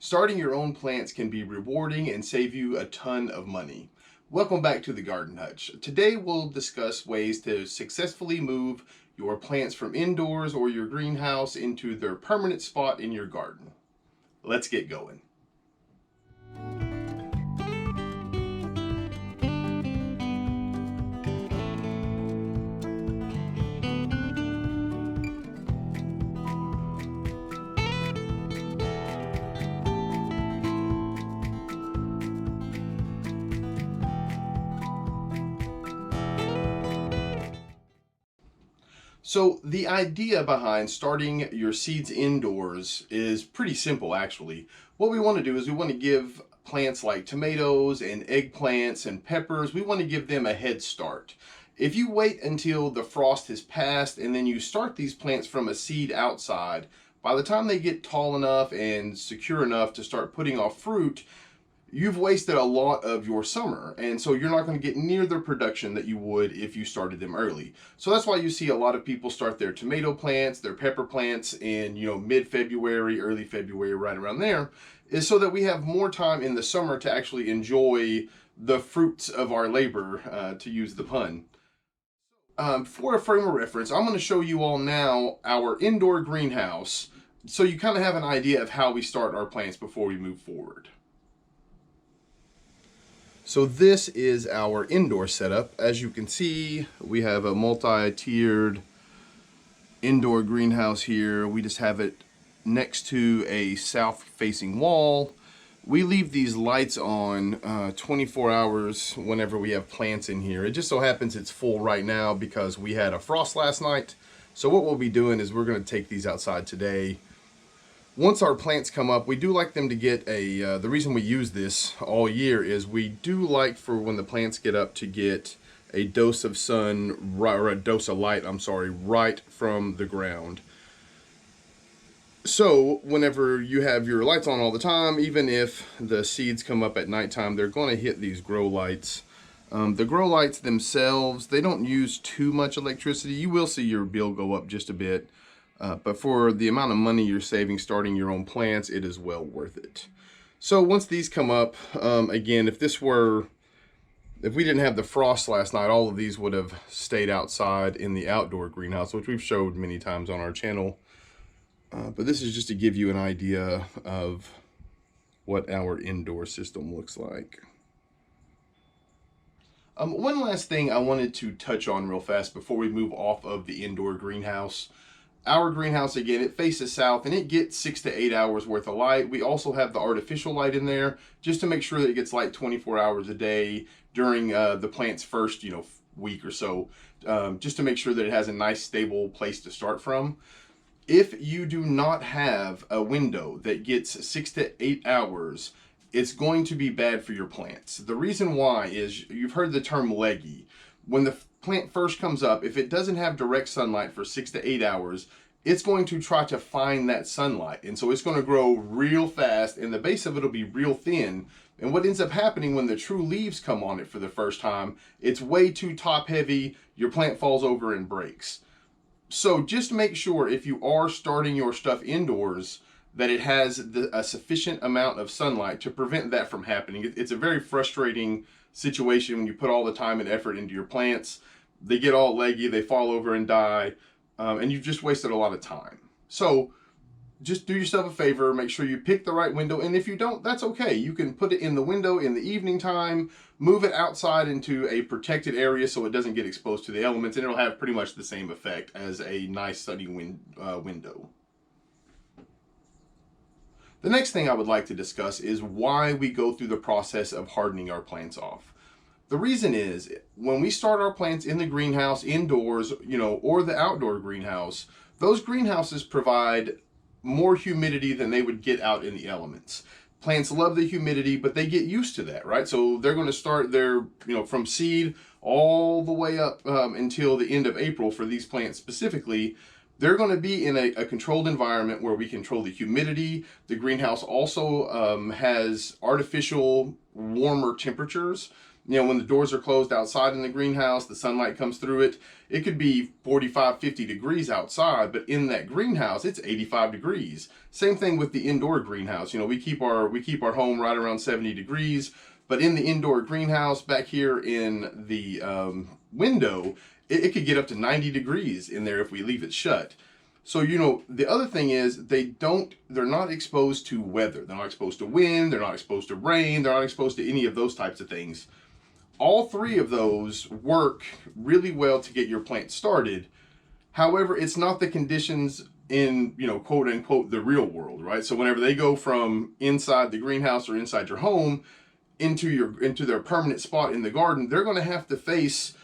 Starting your own plants can be rewarding and save you a ton of money. Welcome back to the Garden Hutch. Today we'll discuss ways to successfully move your plants from indoors or your greenhouse into their permanent spot in your garden. Let's get going. So the idea behind starting your seeds indoors is pretty simple actually. What we want to do is we want to give plants like tomatoes and eggplants and peppers, we want to give them a head start. If you wait until the frost has passed and then you start these plants from a seed outside, by the time they get tall enough and secure enough to start putting off fruit, you've wasted a lot of your summer, and so you're not going to get near the production that you would if you started them early. So that's why you see a lot of people start their tomato plants, their pepper plants in mid-February, early February, right around there, is so that we have more time in the summer to actually enjoy the fruits of our labor, to use the pun. For a frame of reference, I'm going to show you all now our indoor greenhouse so you kind of have an idea of how we start our plants before we move forward. So this is our indoor setup. As you can see, we have a multi-tiered indoor greenhouse here. We just have it next to a south-facing wall. We leave these lights on 24 hours whenever we have plants in here. It just so happens it's full right now because we had a frost last night. So what we'll be doing is we're going to take these outside today. Once our plants come up, we do like them to get the reason we use this all year is we do like for when the plants get up to get a dose of sun, or a dose of light, I'm sorry, right from the ground. So whenever you have your lights on all the time, even if the seeds come up at nighttime, they're going to hit these grow lights. The grow lights themselves, they don't use too much electricity. You will see your bill go up just a bit. But for the amount of money you're saving starting your own plants, it is well worth it. So once these come up, again, if we didn't have the frost last night, all of these would have stayed outside in the outdoor greenhouse, which we've showed many times on our channel. But this is just to give you an idea of what our indoor system looks like. One last thing I wanted to touch on real fast before we move off of the indoor greenhouse. Our greenhouse, again, it faces south and it gets 6 to 8 hours worth of light. We also have the artificial light in there just to make sure that it gets light 24 hours a day during the plant's first, week or so, just to make sure that it has a nice stable place to start from. If you do not have a window that gets 6 to 8 hours, it's going to be bad for your plants. The reason why is you've heard the term leggy. When the plant first comes up, if it doesn't have direct sunlight for 6 to 8 hours, it's going to try to find that sunlight. And so it's going to grow real fast and the base of it will be real thin. And what ends up happening when the true leaves come on it for the first time, it's way too top heavy, your plant falls over and breaks. So just make sure if you are starting your stuff indoors that it has a sufficient amount of sunlight to prevent that from happening. It's a very frustrating situation when you put all the time and effort into your plants. They get all leggy, they fall over and die, and you've just wasted a lot of time. So just do yourself a favor, make sure you pick the right window, and if you don't, that's okay. You can put it in the window in the evening time, move it outside into a protected area so it doesn't get exposed to the elements, and it'll have pretty much the same effect as a nice sunny window. The next thing I would like to discuss is why we go through the process of hardening our plants off. The reason is when we start our plants in the greenhouse, indoors, or the outdoor greenhouse, those greenhouses provide more humidity than they would get out in the elements. Plants love the humidity, but they get used to that, right? So they're going to start their, from seed all the way up until the end of April for these plants specifically. They're going to be in a controlled environment where we control the humidity. The greenhouse also has artificial warmer temperatures. When the doors are closed outside in the greenhouse, the sunlight comes through it. It could be 45, 50 degrees outside, but in that greenhouse, it's 85 degrees. Same thing with the indoor greenhouse. We keep our home right around 70 degrees, but in the indoor greenhouse back here in the window, it could get up to 90 degrees in there if we leave it shut. So, the other thing is they're not exposed to weather. They're not exposed to wind. They're not exposed to rain. They're not exposed to any of those types of things. All three of those work really well to get your plant started. However, it's not the conditions in, quote unquote, the real world, right? So whenever they go from inside the greenhouse or inside your home into their permanent spot in the garden, they're going to have to face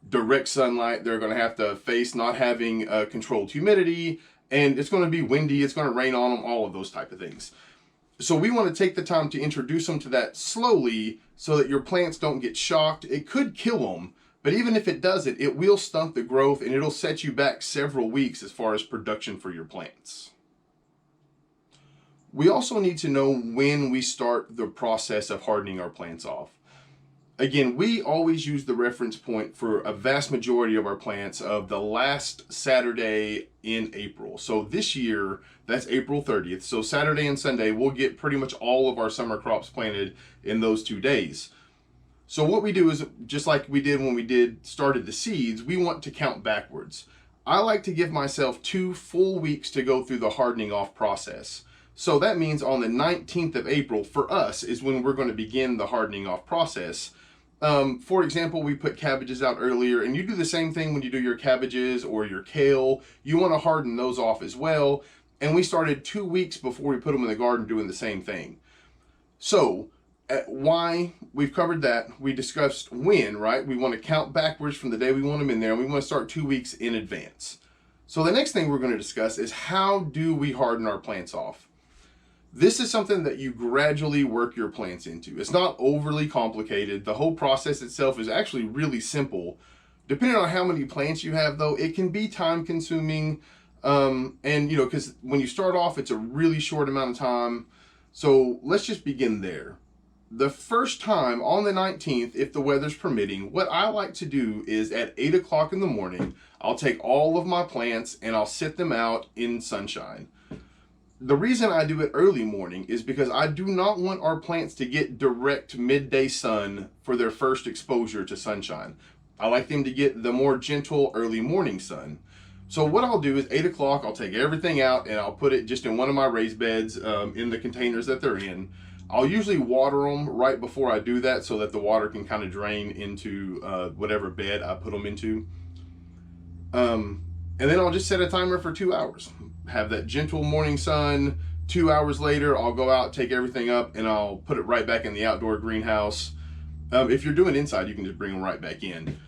direct sunlight. They're going to have to face not having controlled humidity, and it's going to be windy. It's going to rain on them, all of those type of things. So we want to take the time to introduce them to that slowly so that your plants don't get shocked. It could kill them, but even if it doesn't, it will stunt the growth and it'll set you back several weeks as far as production for your plants. We also need to know when we start the process of hardening our plants off. Again, we always use the reference point for a vast majority of our plants of the last Saturday in April. So this year, that's April 30th. So Saturday and Sunday, we'll get pretty much all of our summer crops planted in those 2 days. So what we do is, just like we did when we started the seeds, we want to count backwards. I like to give myself 2 full weeks to go through the hardening off process. So that means on the 19th of April for us is when we're going to begin the hardening off process. For example, we put cabbages out earlier, and you do the same thing when you do your cabbages or your kale. You want to harden those off as well. And we started 2 weeks before we put them in the garden doing the same thing. So why we've covered that. We discussed when, right? We want to count backwards from the day we want them in there, and we want to start 2 weeks in advance. So the next thing we're going to discuss is how do we harden our plants off? This is something that you gradually work your plants into. It's not overly complicated. The whole process itself is actually really simple. Depending on how many plants you have, though, it can be time consuming. Because when you start off, it's a really short amount of time. So let's just begin there. The first time on the 19th, if the weather's permitting, what I like to do is at 8 o'clock in the morning, I'll take all of my plants and I'll sit them out in sunshine. The reason I do it early morning is because I do not want our plants to get direct midday sun for their first exposure to sunshine. I like them to get the more gentle early morning sun. So what I'll do is 8 o'clock, I'll take everything out and I'll put it just in one of my raised beds in the containers that they're in. I'll usually water them right before I do that so that the water can kind of drain into whatever bed I put them into. And then I'll just set a timer for 2 hours. Have that gentle morning sun. 2 hours later, I'll go out, take everything up, and I'll put it right back in the outdoor greenhouse. If you're doing inside, you can just bring them right back in.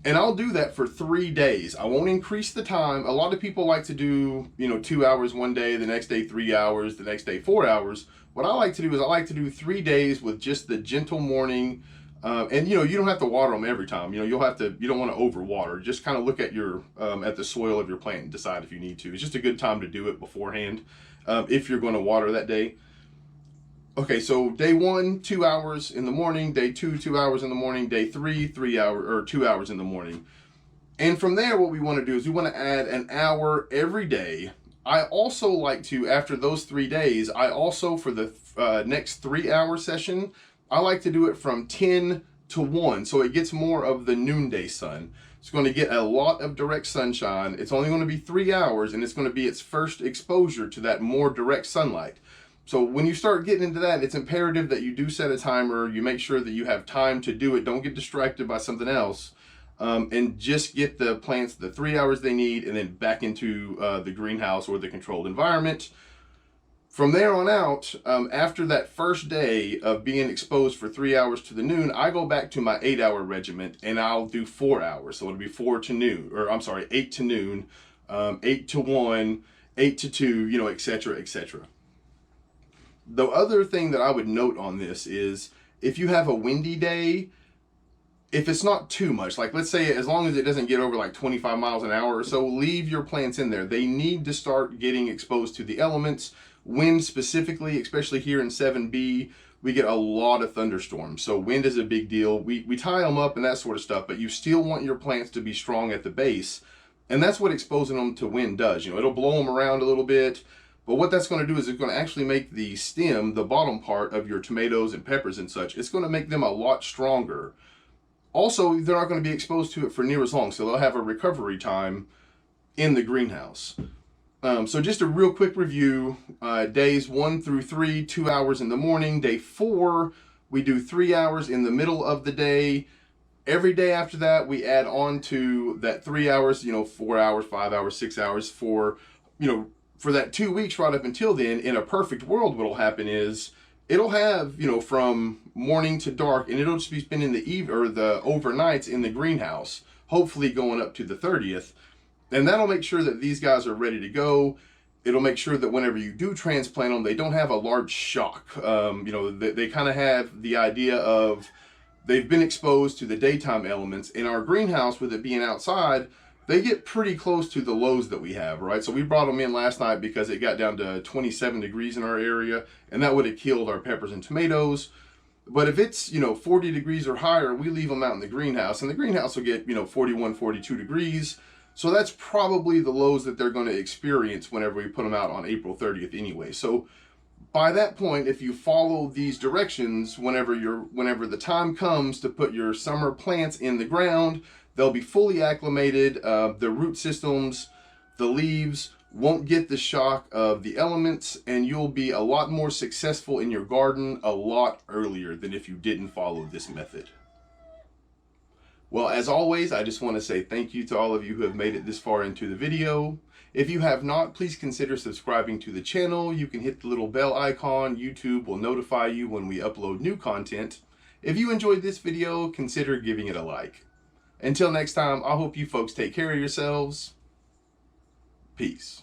And I'll do that for 3 days. I won't increase the time. A lot of people like to do, 2 hours one day, the next day 3 hours, the next day 4 hours. What I like to do is I like to do 3 days with just the gentle morning. And you don't have to water them every time. You don't want to overwater. Just kind of look at at the soil of your plant and decide if you need to. It's just a good time to do it beforehand if you're going to water that day. Okay, so day 1, 2 hours in the morning. Day 2, 2 hours in the morning. Day 3, 3 hours or 2 hours in the morning. And from there, what we want to do is we want to add an hour every day. I also like to, after those 3 days, I also, for the next 3-hour session, I like to do it from 10 to 1, so it gets more of the noonday sun. It's going to get a lot of direct sunshine. It's only going to be 3 hours, and it's going to be its first exposure to that more direct sunlight. So when you start getting into that, it's imperative that you do set a timer. You make sure that you have time to do it. Don't get distracted by something else. And just get the plants the 3 hours they need and then back into the greenhouse or the controlled environment. From there on out, after that first day of being exposed for 3 hours to the noon, I go back to my 8-hour regiment and I'll do 4 hours. So it'll be 8 to noon, 8 to 1, 8 to 2, etc., etc. The other thing that I would note on this is if you have a windy day, if it's not too much, like let's say as long as it doesn't get over like 25 miles an hour or so, leave your plants in there. They need to start getting exposed to the elements. Wind specifically, especially here in 7B, we get a lot of thunderstorms. So wind is a big deal. We tie them up and that sort of stuff, but you still want your plants to be strong at the base. And that's what exposing them to wind does. You know, it'll blow them around a little bit, but what that's going to do is it's going to actually make the stem, the bottom part of your tomatoes and peppers and such, it's going to make them a lot stronger. Also, they're not going to be exposed to it for near as long, so they'll have a recovery time in the greenhouse. So just a real quick review, days 1 through 3, 2 hours in the morning. Day 4, we do 3 hours in the middle of the day. Every day after that, we add on to that 3 hours, 4 hours, 5 hours, 6 hours for that 2 weeks right up until then. In a perfect world, what'll happen is it'll have, from morning to dark, and it'll just be spending the overnights in the greenhouse, hopefully going up to the 30th. And that'll make sure that these guys are ready to go. It'll make sure that whenever you do transplant them, they don't have a large shock. They kind of have the idea of they've been exposed to the daytime elements. In our greenhouse, with it being outside, they get pretty close to the lows that we have, right? So we brought them in last night because it got down to 27 degrees in our area, and that would have killed our peppers and tomatoes. But if it's, 40 degrees or higher, we leave them out in the greenhouse, and the greenhouse will get, 41, 42 degrees. So that's probably the lows that they're going to experience whenever we put them out on April 30th anyway. So by that point, if you follow these directions, whenever the time comes to put your summer plants in the ground, they'll be fully acclimated. The root systems, the leaves won't get the shock of the elements, and you'll be a lot more successful in your garden a lot earlier than if you didn't follow this method. Well, as always, I just want to say thank you to all of you who have made it this far into the video. If you have not, please consider subscribing to the channel. You can hit the little bell icon. YouTube will notify you when we upload new content. If you enjoyed this video, consider giving it a like. Until next time, I hope you folks take care of yourselves. Peace.